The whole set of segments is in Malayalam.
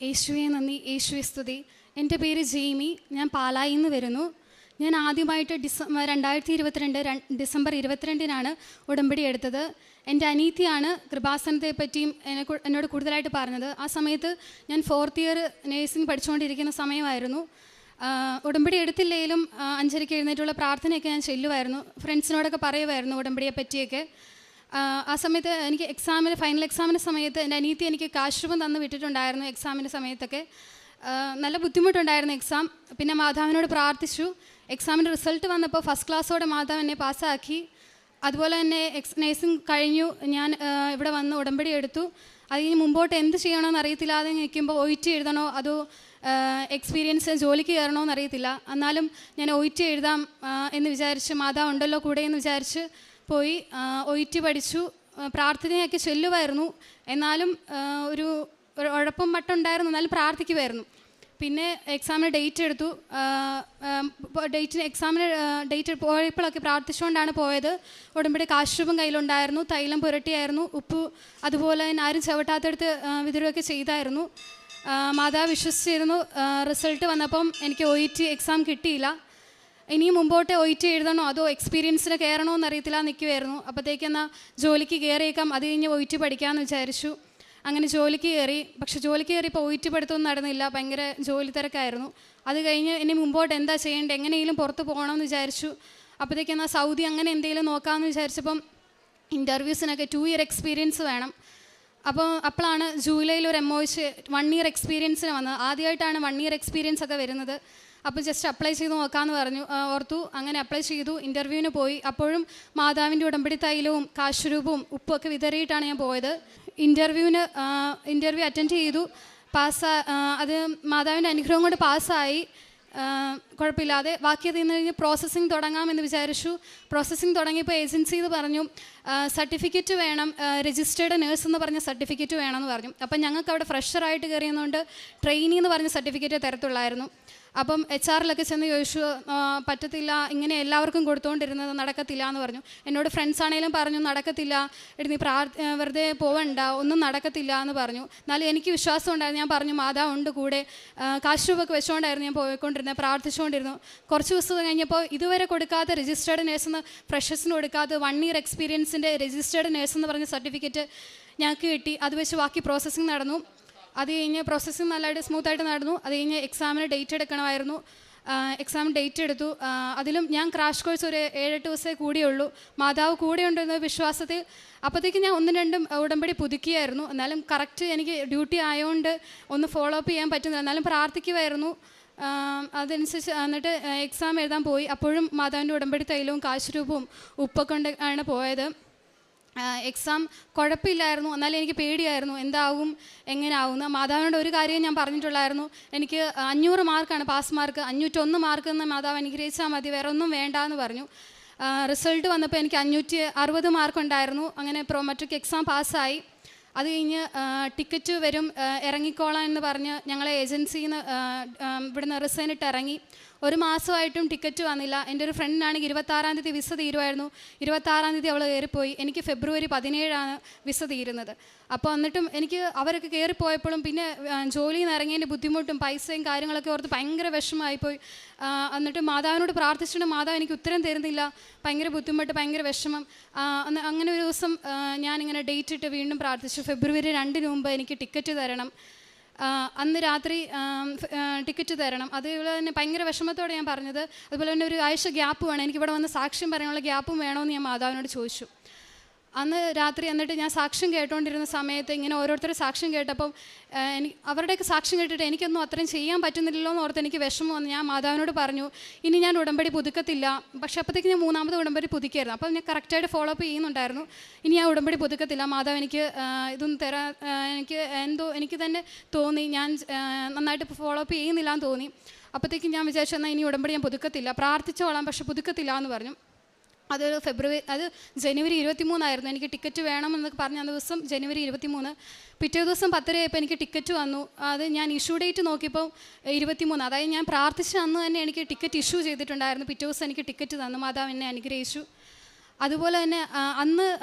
യേശുവെ നന്ദി, യേശുവെ സ്തുതി. എൻ്റെ പേര് ജെയ്മി. ഞാൻ പാലായിൽ നിന്ന് വരുന്നു. ഞാൻ ആദ്യമായിട്ട് 2022 ഡിസംബർ 22 ഉടമ്പടി എടുത്തത്. എൻ്റെ അനീതിയാണ് കൃപാസനത്തെ പറ്റിയും എന്നോട് കൂടുതലായിട്ട് പറഞ്ഞത്. ആ സമയത്ത് ഞാൻ 4th ഇയർ നേഴ്സിംഗ് പഠിച്ചുകൊണ്ടിരിക്കുന്ന സമയമായിരുന്നു. ഉടമ്പടി എടുത്തില്ലെങ്കിലും 5:30 എഴുന്നേറ്റുള്ള പ്രാർത്ഥനയൊക്കെ ഞാൻ ചെല്ലുമായിരുന്നു. ഫ്രണ്ട്സിനോടൊക്കെ പറയുമായിരുന്നു ഉടമ്പടിയെ പറ്റിയൊക്കെ. ആ സമയത്ത് എനിക്ക് ഫൈനൽ എക്സാമിൻ്റെ സമയത്ത് എൻ്റെ അനീതി എനിക്ക് കാശ് രൂപം തന്ന് വിട്ടിട്ടുണ്ടായിരുന്നു. എക്സാമിൻ്റെ സമയത്തൊക്കെ നല്ല ബുദ്ധിമുട്ടുണ്ടായിരുന്നു എക്സാം. പിന്നെ മാതാവിനോട് പ്രാർത്ഥിച്ചു. എക്സാമിൻ്റെ റിസൾട്ട് വന്നപ്പോൾ ഫസ്റ്റ് ക്ലാസ്സോടെ മാതാവ് എന്നെ പാസ്സാക്കി. അതുപോലെ തന്നെ നേഴ്സിംഗ് കഴിഞ്ഞു. ഞാൻ ഇവിടെ വന്ന് ഉടമ്പടി എടുത്തു. അതിന് മുമ്പോട്ട് എന്ത് ചെയ്യണമെന്ന് അറിയത്തില്ലാതെ നിൽക്കുമ്പോൾ OET എഴുതണോ അതോ എക്സ്പീരിയൻസ് ജോലിക്ക് കയറണോ എന്നറിയത്തില്ല. എന്നാലും ഞാൻ OET എഴുതാം എന്ന് വിചാരിച്ച്, മാതാവ് ഉണ്ടല്ലോ കൂടെ എന്ന് വിചാരിച്ച് പോയി OET പഠിച്ചു. പ്രാർത്ഥനയൊക്കെ ചൊല്ലുമായിരുന്നു. എന്നാലും ഒരു ഉഴപ്പം മട്ടുണ്ടായിരുന്നു. എന്നാലും പ്രാർത്ഥിക്കുമായിരുന്നു. പിന്നെ എക്സാമിന് ഡേറ്റ് എടുത്തു. എക്സാമിന് ഡേറ്റ് പോയപ്പോഴൊക്കെ പ്രാർത്ഥിച്ചുകൊണ്ടാണ് പോയത്. ഉടമ്പടി കാശുരൂപം കയ്യിലുണ്ടായിരുന്നു, തൈലം പുരട്ടിയായിരുന്നു, ഉപ്പ് അതുപോലെ തന്നെ ആരും ചവിട്ടാത്തടുത്ത് വിതറുകയൊക്കെ ചെയ്തായിരുന്നു. മാതാവ് വിശ്വസിച്ചിരുന്നു. റിസൾട്ട് വന്നപ്പം എനിക്ക് OET എക്സാം കിട്ടിയില്ല. ഇനിയും മുമ്പോട്ട് OET എഴുതണോ അതോ എക്സ്പീരിയൻസിന് കയറണോ എന്നറിയത്തില്ല നിൽക്കുമായിരുന്നു. അപ്പോഴത്തേക്കെന്നാൽ ജോലിക്ക് കയറിയേക്കാം, അത് കഴിഞ്ഞ് OET പഠിക്കാമെന്ന് വിചാരിച്ചു. അങ്ങനെ ജോലിക്ക് കയറി. പക്ഷെ ജോലിക്ക് കയറിയപ്പോൾ OET പഠിത്തമൊന്നും നടന്നില്ല. ഭയങ്കര ജോലി തിരക്കായിരുന്നു. അത് കഴിഞ്ഞ് ഇനി മുമ്പോട്ട് എന്താ ചെയ്യേണ്ടത്, എങ്ങനെയെങ്കിലും പുറത്ത് പോകണമെന്ന് വിചാരിച്ചു. അപ്പോഴത്തേക്കെന്നാൽ സൗദി അങ്ങനെ എന്തെങ്കിലും നോക്കാമെന്ന് വിചാരിച്ചപ്പം ഇൻ്റർവ്യൂസിനൊക്കെ 2 ഇയർ എക്സ്പീരിയൻസ് വേണം. അപ്പോഴാണ് ജൂലൈയിൽ ഒരു MOH 1 ഇയർ എക്സ്പീരിയൻസിന് വന്നത്. ആദ്യമായിട്ടാണ് 1 ഇയർ എക്സ്പീരിയൻസ് ഒക്കെ വരുന്നത്. അപ്പോൾ ജസ്റ്റ് അപ്ലൈ ചെയ്ത് നോക്കാമെന്ന് ഓർത്തു. അങ്ങനെ അപ്ലൈ ചെയ്തു. ഇൻ്റർവ്യൂവിന് പോയി. അപ്പോഴും മാതാവിൻ്റെ ഉടമ്പടി തൈലവും കാശുരൂപവും ഉപ്പും ഒക്കെ വിതറിയിട്ടാണ് ഞാൻ പോയത്. ഇൻ്റർവ്യൂ അറ്റൻഡ് ചെയ്തു. അത് മാതാവിൻ്റെ അനുഗ്രഹം കൊണ്ട് പാസ്സായി. കുഴപ്പമില്ലാതെ. ബാക്കി അതിൽ നിന്ന് കഴിഞ്ഞ് പ്രോസസ്സിങ് തുടങ്ങാമെന്ന് വിചാരിച്ചു. പ്രോസസ്സിങ് തുടങ്ങിയപ്പോൾ ഏജൻസി എന്ന് പറഞ്ഞു സർട്ടിഫിക്കറ്റ് വേണം, രജിസ്റ്റേർഡ് നേഴ്സ് എന്ന് പറഞ്ഞ സർട്ടിഫിക്കറ്റ് വേണമെന്ന് പറഞ്ഞു. അപ്പം ഞങ്ങൾക്ക് അവിടെ ഫ്രഷറായിട്ട് കയറിയെന്നുകൊണ്ട് ട്രെയിനി എന്ന് പറഞ്ഞ സർട്ടിഫിക്കറ്റ് തരത്തുള്ളായിരുന്നു. അപ്പം HR-ലൊക്കെ ചെന്ന് ചോദിച്ചു, പറ്റത്തില്ല, ഇങ്ങനെ എല്ലാവർക്കും കൊടുത്തുകൊണ്ടിരുന്നത് നടക്കത്തില്ല എന്ന് പറഞ്ഞു. എന്നോട് ഫ്രണ്ട്സ് ആണെങ്കിലും പറഞ്ഞു നടക്കത്തില്ല, നീ വെറുതെ പോവണ്ട, ഒന്നും നടക്കത്തില്ല എന്ന് പറഞ്ഞു. എന്നാലും എനിക്ക് വിശ്വാസം ഉണ്ടായിരുന്നു. ഞാൻ പറഞ്ഞു മാതാവ് ഉണ്ട് കൂടെ. കാശ് രൂപയൊക്കെ വെച്ചുകൊണ്ടായിരുന്നു ഞാൻ പോയിക്കൊണ്ടിരുന്നത്, പ്രാർത്ഥിച്ചുകൊണ്ടിരുന്നു. കുറച്ച് ദിവസം കഴിഞ്ഞപ്പോൾ ഇതുവരെ കൊടുക്കാത്ത രജിസ്റ്റേർഡ് നേഴ്സെന്ന് ഫ്രഷേഴ്സിന് കൊടുക്കാത്ത 1 ഇയർ എക്സ്പീരിയൻസിൻ്റെ രജിസ്റ്റേർഡ് നേഴ്സ് എന്ന് പറഞ്ഞ സർട്ടിഫിക്കറ്റ് ഞങ്ങൾക്ക് കിട്ടി. അത് വെച്ച് ബാക്കി പ്രോസസ്സിങ് നടന്നു. അത് കഴിഞ്ഞ് പ്രോസസ്സിങ് നല്ലതായിട്ട് സ്മൂത്തായിട്ട് നടന്നു. അത് കഴിഞ്ഞ് എക്സാമിന് ഡേറ്റ് എടുക്കണമായിരുന്നു. എക്സാം ഡേറ്റ് എടുത്തു. അതിലും ഞാൻ ക്രാഷ് കോഴ്സ് ഒരു 7-8 ദിവസമേ കൂടിയുള്ളൂ. മാതാവ് കൂടെ ഉണ്ടെന്ന വിശ്വാസത്തിൽ. അപ്പോഴത്തേക്ക് ഞാൻ 1-2 ഉടമ്പടി പുതുക്കിയായിരുന്നു. എന്നാലും കറക്റ്റ് എനിക്ക് ഡ്യൂട്ടി ആയതുകൊണ്ട് ഒന്ന് ഫോളോ അപ്പ് ചെയ്യാൻ പറ്റുന്നില്ല. എന്നാലും പ്രാർത്ഥിക്കുമായിരുന്നു. അതനുസരിച്ച് എന്നിട്ട് എക്സാം എഴുതാൻ പോയി. അപ്പോഴും മാതാവിൻ്റെ ഉടമ്പടി തൈലവും കാശുരൂപവും ഉപ്പൊക്കെ കൊണ്ട് ആണ് പോയത്. എക്സാം കുഴപ്പമില്ലായിരുന്നു. എന്നാലും എനിക്ക് പേടിയായിരുന്നു എന്താവും എങ്ങനെയാവും. മാതാവിനോട് ഒരു കാര്യം ഞാൻ പറഞ്ഞിട്ടുള്ളായിരുന്നു, എനിക്ക് 500 മാർക്കാണ് പാസ് മാർക്ക്, 501 മാർക്ക് എന്ന് മാതാവ് അനുഗ്രഹിച്ചാൽ മതി, വേറെ ഒന്നും വേണ്ട എന്ന് പറഞ്ഞു. റിസൾട്ട് വന്നപ്പോൾ എനിക്ക് 560 മാർക്കുണ്ടായിരുന്നു. അങ്ങനെ മെട്രിക് എക്സാം പാസ്സായി. അത് കഴിഞ്ഞ് ടിക്കറ്റ് വരും, ഇറങ്ങിക്കോളാം എന്ന് പറഞ്ഞ് ഞങ്ങളെ ഏജൻസിയിൽ നിന്ന് ഇവിടുന്ന് റിസൈനിട്ട് ഇറങ്ങി. 1 മാസമായിട്ടും ടിക്കറ്റ് വന്നില്ല. എൻ്റെ ഒരു ഫ്രണ്ടിനാണെങ്കിൽ 26-ാം തീയതി വിസ തീരുമായിരുന്നു. 26-ാം തീയതി അവൾ കയറിപ്പോയി. എനിക്ക് ഫെബ്രുവരി 17 വിസ തീരുന്നത്. അപ്പോൾ എന്നിട്ടും എനിക്ക് അവരൊക്കെ കയറിപ്പോയപ്പോഴും പിന്നെ ജോലിയിൽ നിന്ന് ഇറങ്ങിയതിൻ്റെ ബുദ്ധിമുട്ടും പൈസയും കാര്യങ്ങളൊക്കെ ഓർത്ത് ഭയങ്കര വിഷമമായിപ്പോയി. എന്നിട്ട് മാതാവിനോട് പ്രാർത്ഥിച്ചിട്ട് മാതാവ് എനിക്ക് ഉത്തരം തരുന്നില്ല. ഭയങ്കര ബുദ്ധിമുട്ട്, ഭയങ്കര വിഷമം. അങ്ങനെ ഒരു ദിവസം ഞാനിങ്ങനെ ഡേറ്റ് ഇട്ട് വീണ്ടും പ്രാർത്ഥിച്ചു. ഫെബ്രുവരി 2 മുമ്പ് എനിക്ക് ടിക്കറ്റ് തരണം, അന്ന് രാത്രി ടിക്കറ്റ് തരണം. അതുപോലെ തന്നെ ഭയങ്കര വിഷമത്തോടെ ഞാൻ പറഞ്ഞത്. അതുപോലെ തന്നെ ഒരു ആഴ്ച ഗ്യാപ്പ് വേണം, എനിക്കിവിടെ വന്ന് സാക്ഷ്യം പറയാനുള്ള ഗ്യാപ്പും വേണമെന്ന് ഞാൻ മാതാവിനോട് ചോദിച്ചു. അന്ന് രാത്രി എന്നിട്ട് ഞാൻ സാക്ഷ്യം കേട്ടുകൊണ്ടിരുന്ന സമയത്ത് ഇങ്ങനെ ഓരോരുത്തർ സാക്ഷ്യം കേട്ടപ്പം അവരുടെയൊക്കെ സാക്ഷ്യം കേട്ടിട്ട് എനിക്കൊന്നും അത്രയും ചെയ്യാൻ പറ്റുന്നില്ലല്ലോ എന്ന് ഓർത്ത് എനിക്ക് വിഷമം വന്ന് ഞാൻ മാതാവിനോട് പറഞ്ഞു ഇനി ഞാൻ ഉടമ്പടി പുതുക്കത്തില്ല. പക്ഷേ അപ്പോഴത്തേക്ക് ഞാൻ 3ാമത് ഉടമ്പടി പുതുക്കിയായിരുന്നു. അപ്പം ഞാൻ കറക്റ്റായിട്ട് ഫോളോ അപ്പ് ചെയ്യുന്നുണ്ടായിരുന്നു. ഇനി ഞാൻ ഉടമ്പടി പുതുക്കത്തില്ല, മാതാവ് എനിക്ക് ഇതൊന്നും തരാൻ എനിക്ക് തന്നെ തോന്നി ഞാൻ നന്നായിട്ട് ഫോളോ അപ്പ് ചെയ്യുന്നില്ല എന്ന് തോന്നി. അപ്പോഴത്തേക്കും ഞാൻ വിചാരിച്ചു എന്നാൽ ഇനി ഉടമ്പടി ഞാൻ പുതുക്കത്തില്ല, പ്രാർത്ഥിച്ചോളാം പക്ഷെ പുതുക്കത്തില്ല എന്ന് പറഞ്ഞു. അത് ജനുവരി 23 എനിക്ക് ടിക്കറ്റ് വേണമെന്നൊക്കെ പറഞ്ഞ അന്ന് ദിവസം ജനുവരി 23. പിറ്റേ ദിവസം 10 എനിക്ക് ടിക്കറ്റ് വന്നു. അത് ഞാൻ ഇഷ്യൂ ഡേറ്റ് നോക്കിയപ്പോൾ 23, അതായത് ഞാൻ പ്രാർത്ഥിച്ച അന്ന് തന്നെ എനിക്ക് ടിക്കറ്റ് ഇഷ്യൂ ചെയ്തിട്ടുണ്ടായിരുന്നു. പിറ്റേ ദിവസം എനിക്ക് ടിക്കറ്റ് തന്നു. മാതാവ് എന്നെ അനുഗ്രഹിച്ചു. അതുപോലെ തന്നെ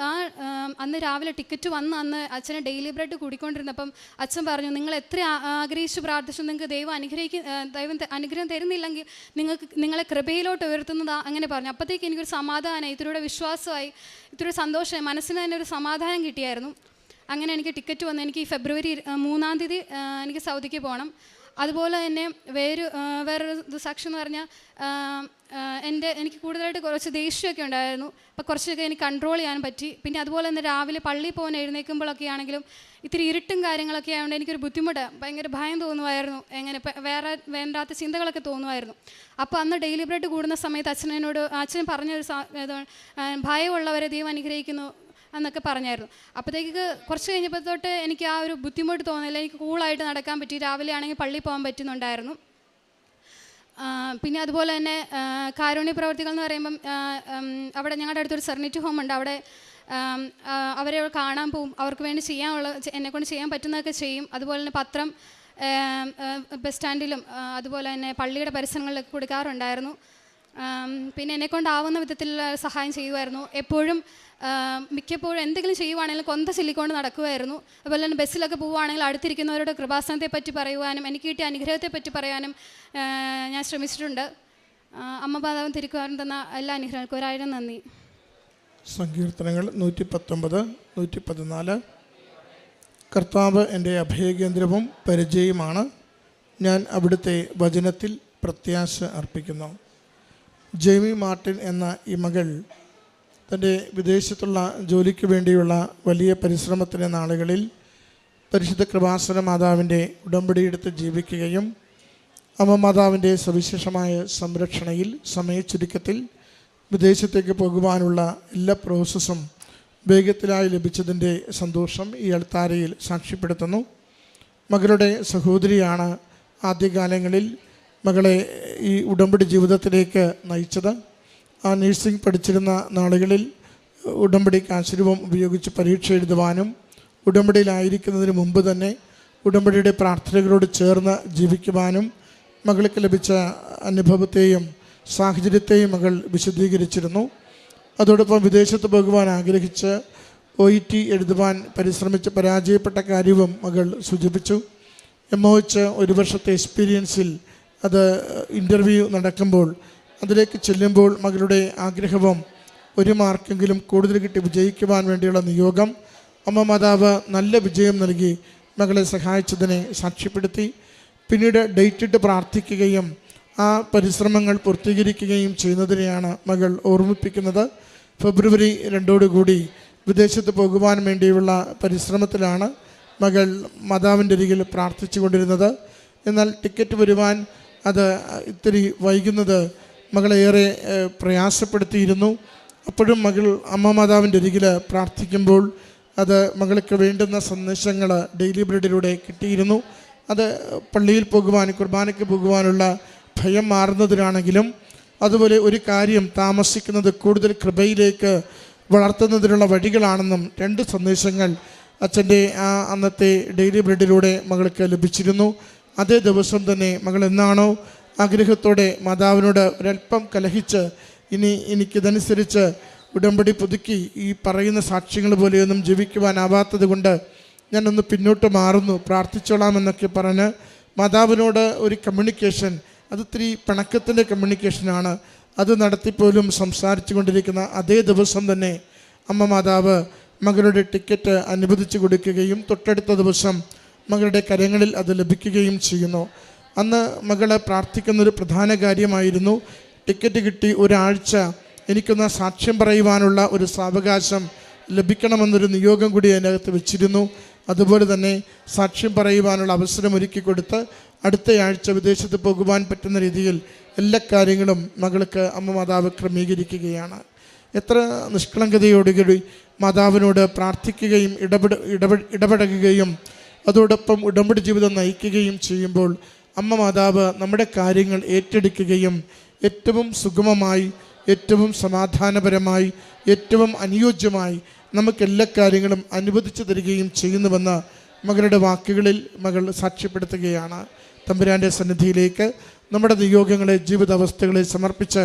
അന്ന് രാവിലെ ടിക്കറ്റ് വന്ന് അന്ന് അച്ഛനെ ഡെയിലി ബ്രെഡ് കൂടിക്കൊണ്ടിരുന്നപ്പം അച്ഛൻ പറഞ്ഞു, നിങ്ങൾ എത്ര ആഗ്രഹിച്ച് പ്രാർത്ഥിച്ചു നിങ്ങൾക്ക് ദൈവം അനുഗ്രഹം തരുന്നില്ലെങ്കിൽ നിങ്ങളെ കൃപയിലോട്ട് ഉയർത്തുന്നത്, അങ്ങനെ പറഞ്ഞു. അപ്പോഴത്തേക്ക് എനിക്കൊരു സമാധാനമായി, ഇത്തിരിയുടെ വിശ്വാസമായി, ഇത്തിരി സന്തോഷമായി, മനസ്സിന് തന്നെ ഒരു സമാധാനം കിട്ടിയായിരുന്നു. അങ്ങനെ എനിക്ക് ടിക്കറ്റ് വന്നു. എനിക്ക് ഈ ഫെബ്രുവരി 3-ാം തീയതി എനിക്ക് സൗദിക്ക് പോകണം. അതുപോലെ തന്നെ വേറൊരു സാക്ഷി എന്ന് പറഞ്ഞാൽ എനിക്ക് കൂടുതലായിട്ട് കുറച്ച് ദേഷ്യമൊക്കെ ഉണ്ടായിരുന്നു. അപ്പോൾ കുറച്ചൊക്കെ എനിക്ക് കൺട്രോൾ ചെയ്യാൻ പറ്റി. പിന്നെ അതുപോലെ തന്നെ രാവിലെ പള്ളിയിൽ പോകാൻ എഴുന്നേൽക്കുമ്പോഴൊക്കെ ആണെങ്കിലും ഇത്തിരി ഇരുട്ടും കാര്യങ്ങളൊക്കെ ആയതുകൊണ്ട് എനിക്കൊരു ബുദ്ധിമുട്ട്, ഭയങ്കര ഭയം തോന്നുമായിരുന്നു. എങ്ങനെ വേറെ വേണ്ടാത്ത ചിന്തകളൊക്കെ തോന്നുമായിരുന്നു. അപ്പോൾ അന്ന് ഡെയിലി ബ്രെഡ് കൂടുന്ന സമയത്ത് അച്ഛൻ പറഞ്ഞൊരു ഭയമുള്ളവരെ ദൈവം അനുഗ്രഹിക്കുന്നു എന്നൊക്കെ പറഞ്ഞായിരുന്നു. അപ്പോഴത്തേക്ക് കുറച്ച് കഴിഞ്ഞപ്പോൾ തൊട്ട് എനിക്ക് ആ ഒരു ബുദ്ധിമുട്ട് തോന്നില്ല. എനിക്ക് കൂളായിട്ട് നടക്കാൻ പറ്റി. രാവിലെ ആണെങ്കിൽ പള്ളിയിൽ പോകാൻ പറ്റുന്നുണ്ടായിരുന്നു. പിന്നെ അതുപോലെ തന്നെ കാരുണ്യ പ്രവർത്തികൾ എന്ന് പറയുമ്പം അവിടെ ഞങ്ങളുടെ അടുത്തൊരു സെർണിറ്റി ഹോം ഉണ്ട്. അവിടെ അവരെ കാണാൻ പോവും. അവർക്ക് വേണ്ടി എന്നെക്കൊണ്ട് ചെയ്യാൻ പറ്റുന്നതൊക്കെ ചെയ്യും. അതുപോലെ തന്നെ പത്രം ബസ് സ്റ്റാൻഡിലും അതുപോലെ തന്നെ പള്ളിയുടെ പരിസരങ്ങളിലൊക്കെ കൊടുക്കാറുണ്ടായിരുന്നു. പിന്നെ എന്നെക്കൊണ്ടാവുന്ന വിധത്തിലുള്ള സഹായം ചെയ്യുമായിരുന്നു. മിക്കപ്പോഴും എന്തെങ്കിലും ചെയ്യുവാണെങ്കിലും കൊന്ത ചൊല്ലിക്കൊണ്ട് നടക്കുമായിരുന്നു. അതുപോലെ തന്നെ ബസ്സിലൊക്കെ പോവുകയാണെങ്കിൽ അടുത്തിരിക്കുന്നവരുടെ കൃപാസനത്തെ പറ്റി പറയുവാനും എനിക്ക് കിട്ടിയ അനുഗ്രഹത്തെ പറ്റി പറയാനും ഞാൻ ശ്രമിച്ചിട്ടുണ്ട്. അമ്മ മാതാവും തിരുക്കുവാനും തന്ന എല്ലാ അനുഗ്രഹങ്ങൾക്കും 1000 നന്ദി. സങ്കീർത്തനങ്ങൾ 119, 114. കർത്താവ് എൻ്റെ അഭയകേന്ദ്രവും പരിചയമാണ്, ഞാൻ അവിടുത്തെ വചനത്തിൽ പ്രത്യാശ അർപ്പിക്കുന്നു. ജെയ്മി മാർട്ടിൻ എന്ന ഈ മകൾ തൻ്റെ വിദേശത്തുള്ള ജോലിക്ക് വേണ്ടിയുള്ള വലിയ പരിശ്രമത്തിൻ്റെ നാളുകളിൽ പരിശുദ്ധ കൃപാസന മാതാവിൻ്റെ ഉടമ്പടിയെടുത്ത് ജീവിക്കുകയും അമ്മ മാതാവിൻ്റെ സവിശേഷമായ സംരക്ഷണയിൽ സമയച്ചുരുക്കത്തിൽ വിദേശത്തേക്ക് പോകുവാനുള്ള എല്ലാ പ്രോസസ്സും വേഗത്തിലായി ലഭിച്ചതിൻ്റെ സന്തോഷം ഈ അൾത്താരയിൽ സാക്ഷ്യപ്പെടുത്തുന്നു. മകളുടെ സഹോദരിയാണ് ആദ്യകാലങ്ങളിൽ മകളെ ഈ ഉടമ്പടി ജീവിതത്തിലേക്ക് നയിച്ചത്. ആ നഴ്സിംഗ് പഠിച്ചിരുന്ന നാളുകളിൽ ഉടമ്പടി കാശുരൂപം ഉപയോഗിച്ച് പരീക്ഷ എഴുതുവാനും ഉടമ്പടിയിലായിരിക്കുന്നതിന് മുമ്പ് തന്നെ ഉടമ്പടിയുടെ പ്രാർത്ഥനകളോട് ചേർന്ന് ജീവിക്കുവാനും മകൾക്ക് ലഭിച്ച അനുഭവത്തെയും സാഹചര്യത്തെയും മകൾ വിശദീകരിച്ചിരുന്നു. അതോടൊപ്പം വിദേശത്ത് പോകുവാൻ ആഗ്രഹിച്ച് OET എഴുതുവാൻ പരിശ്രമിച്ച് പരാജയപ്പെട്ട കാര്യവും മകൾ സൂചിപ്പിച്ചു. MOH 1 വർഷത്തെ എക്സ്പീരിയൻസിൽ അത് ഇൻ്റർവ്യൂ നടക്കുമ്പോൾ അതിലേക്ക് ചെല്ലുമ്പോൾ മകളുടെ ആഗ്രഹവും 1 മാർക്കെങ്കിലും കൂടുതൽ കിട്ടി വിജയിക്കുവാൻ വേണ്ടിയുള്ള നിയോഗം അമ്മ മാതാവ് നല്ല വിജയം നൽകി മകളെ സഹായിച്ചതിനെ സാക്ഷ്യപ്പെടുത്തി. പിന്നീട് ഡേറ്റിട്ട് പ്രാർത്ഥിക്കുകയും ആ പരിശ്രമങ്ങൾ പൂർത്തീകരിക്കുകയും ചെയ്യുന്നതിനെയാണ് മകൾ ഓർമ്മിപ്പിക്കുന്നത്. ഫെബ്രുവരി 2 വിദേശത്ത് പോകുവാൻ വേണ്ടിയുള്ള പരിശ്രമത്തിലാണ് മകൾ മാതാവിൻ്റെ അരികിൽ പ്രാർത്ഥിച്ചു കൊണ്ടിരുന്നത്. എന്നാൽ ടിക്കറ്റ് വരുവാൻ അത് ഇത്തിരി വൈകുന്നത് മകളേറെ പ്രയാസപ്പെടുത്തിയിരുന്നു. അപ്പോഴും മകൾ അമ്മ മാതാവിൻ്റെ അരികിൽ പ്രാർത്ഥിക്കുമ്പോൾ അത് മകൾക്ക് വേണ്ടുന്ന സന്ദേശങ്ങൾ ഡെയിലി ബ്രെഡിലൂടെ കിട്ടിയിരുന്നു. അത് പള്ളിയിൽ പോകുവാൻ കുർബാനയ്ക്ക് പോകുവാനുള്ള ഭയം മാറുന്നതിനാണെങ്കിലും അതുപോലെ ഒരു കാര്യം താമസിക്കുന്നത് കൂടുതൽ കൃപയിലേക്ക് വളർത്തുന്നതിനുള്ള വഴികളാണെന്നും 2 സന്ദേശങ്ങൾ അച്ഛൻ്റെ ആ അന്നത്തെ ഡെയിലി ബ്രെഡിലൂടെ മകൾക്ക് ലഭിച്ചിരുന്നു. അതേ ദിവസം തന്നെ മകൾ എന്നാണോ ആഗ്രഹത്തോടെ മാതാവിനോട് ഒരല്പം കലഹിച്ച് എനിക്കിതനുസരിച്ച് ഉടമ്പടി പുതുക്കി ഈ പറയുന്ന സാക്ഷ്യങ്ങൾ പോലെയൊന്നും ജീവിക്കുവാനാവാത്തത് കൊണ്ട് ഞാനൊന്ന് പിന്നോട്ട് മാറുന്നു, പ്രാർത്ഥിച്ചോളാമെന്നൊക്കെ പറഞ്ഞ് മാതാവിനോട് ഒരു കമ്മ്യൂണിക്കേഷൻ, അതിത്തിരി പിണക്കത്തിൻ്റെ കമ്മ്യൂണിക്കേഷനാണ്. അത് നടത്തിപ്പോലും സംസാരിച്ചു കൊണ്ടിരിക്കുന്ന അതേ ദിവസം തന്നെ അമ്മ മാതാവ് മകളുടെ ടിക്കറ്റ് അനുവദിച്ചു കൊടുക്കുകയും തൊട്ടടുത്ത ദിവസം മകളുടെ കരങ്ങളിൽ അത് ലഭിക്കുകയും ചെയ്യുന്നു. അന്ന് മകള് പ്രാർത്ഥിക്കുന്നൊരു പ്രധാന കാര്യമായിരുന്നു, ടിക്കറ്റ് കിട്ടി 1 ആഴ്ച എനിക്കൊന്ന് സാക്ഷ്യം പറയുവാനുള്ള ഒരു സാവകാശം ലഭിക്കണമെന്നൊരു നിയോഗം കൂടി അതിനകത്ത് വെച്ചിരുന്നു. അതുപോലെ തന്നെ സാക്ഷ്യം പറയുവാനുള്ള അവസരം ഒരുക്കി കൊടുത്ത് അടുത്തയാഴ്ച വിദേശത്ത് പോകുവാൻ പറ്റുന്ന രീതിയിൽ എല്ലാ കാര്യങ്ങളും മകൾക്ക് അമ്മ മാതാവ് ക്രമീകരിക്കുകയാണ്. എത്ര നിഷ്കളങ്കതയോടുകൂടി മാതാവിനോട് പ്രാർത്ഥിക്കുകയും ഇടപെടുകയും അതോടൊപ്പം ഉടമ്പടി ജീവിതം നയിക്കുകയും ചെയ്യുമ്പോൾ അമ്മ മാതാവ് നമ്മുടെ കാര്യങ്ങൾ ഏറ്റെടുക്കുകയും ഏറ്റവും സുഗമമായി, ഏറ്റവും സമാധാനപരമായി, ഏറ്റവും അനുയോജ്യമായി നമുക്കെല്ലാ കാര്യങ്ങളും അനുവദിച്ചു തരികയും ചെയ്യുന്നുവെന്ന് മകളുടെ വാക്കുകളിൽ മകൾ സാക്ഷ്യപ്പെടുത്തുകയാണ്. തമ്പുരാൻ്റെ സന്നിധിയിലേക്ക് നമ്മുടെ നിയോഗങ്ങളെ, ജീവിതാവസ്ഥകളെ സമർപ്പിച്ച്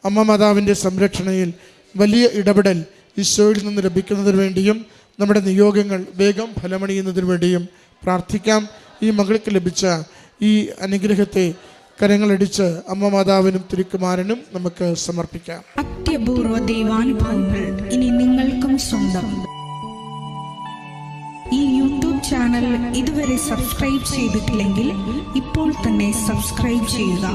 അമ്മ മാതാവിൻ്റെ സംരക്ഷണയിൽ വലിയ ഇടപെടൽ ഈശോയിൽ നിന്ന് ലഭിക്കുന്നതിന് വേണ്ടിയും നമ്മുടെ നിയോഗങ്ങൾ വേഗം ഫലമണിയുന്നതിന് വേണ്ടിയും പ്രാർത്ഥിക്കാം. ഈ മകൾക്ക് ലഭിച്ച ഈ അനുഗ്രഹത്തെ കരങ്ങളടിച്ച് അമ്മ മാതാവിനും തിരുക്കുമാരനും നമുക്ക് സമർപ്പിക്കാം. അത്യപൂർവ ദൈവാനുഭവങ്ങൾ ഇനി നിങ്ങൾക്കും സ്വന്തം. ഈ യൂട്യൂബ് ചാനൽ ഇതുവരെ സബ്സ്ക്രൈബ് ചെയ്തിട്ടില്ലെങ്കിൽ ഇപ്പോൾ തന്നെ സബ്സ്ക്രൈബ് ചെയ്യുക.